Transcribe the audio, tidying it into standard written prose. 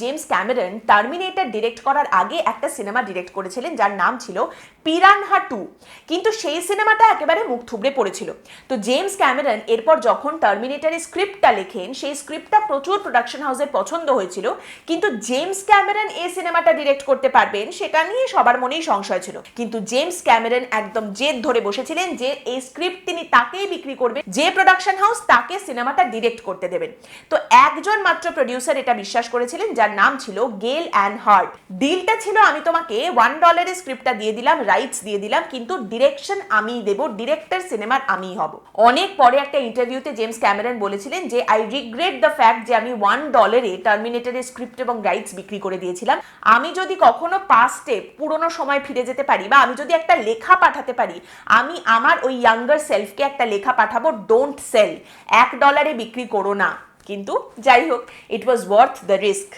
James Cameron terminator direct করার আগে একটা সিনেমা ডিরেক্ট করেছিলেন যার নাম ছিল পিরানহা 2, কিন্তু সেই সিনেমাটা একেবারে মুখ থুবড়ে পড়েছিল। তো জেমস ক্যামেরন এরপর যখন টার্মিনেটরের স্ক্রিপ্টটা লেখেন, সেই স্ক্রিপ্টটা প্রচুর প্রোডাকশন হাউসের পছন্দ হয়েছিল, কিন্তু জেমস ক্যামেরন এই সিনেমাটা ডিরেক্ট করতে পারবেন সেটা নিয়ে সবার মনেই সংশয় ছিল। কিন্তু জেমস ক্যামেরন একদম জেদ ধরে বসেছিলেন যে এই স্ক্রিপ্ট তিনি তাকেই বিক্রি করবেন যে প্রোডাকশন হাউস তাকে সিনেমাটা ডিরেক্ট করতে দেবেন। তো একজন মাত্র প্রডিউসার এটা বিশ্বাস করেছিলেন, যার নাম ছিল গেল অ্যান্ড হার্ট। ডিলটা ছিল, আমি তোমাকে $1 স্ক্রিপ্টটা দিয়ে দিলাম, রাইটস দিয়ে দিলাম, কিন্তু ডিরেকশন আমিই দেব, ডিরেক্টর সিনেমার আমিই হব। অনেক পরে একটা ইন্টারভিউতে জেমস ক্যামেরন বলেছিলেন যে আই রিগ্রেট দ্য ফ্যাক্ট যে আমি $1 টার্মিনেটরের স্ক্রিপ্ট এবং রাইটস বিক্রি করে দিয়েছিলাম। আমি যদি কখনো পাস্টে পুরোনো সময় ফিরে যেতে পারি বা আমি যদি একটা লেখা পাঠাতে পারি, আমি আমার ওই ইয়াঙ্গার সেলফকে একটা লেখা পাঠাবো, ডোন্ট সেল, $1 বিক্রি করো না। কিন্তু যাই হোক, ইট ওয়াজ ওয়ার্থ দ্য রিস্ক।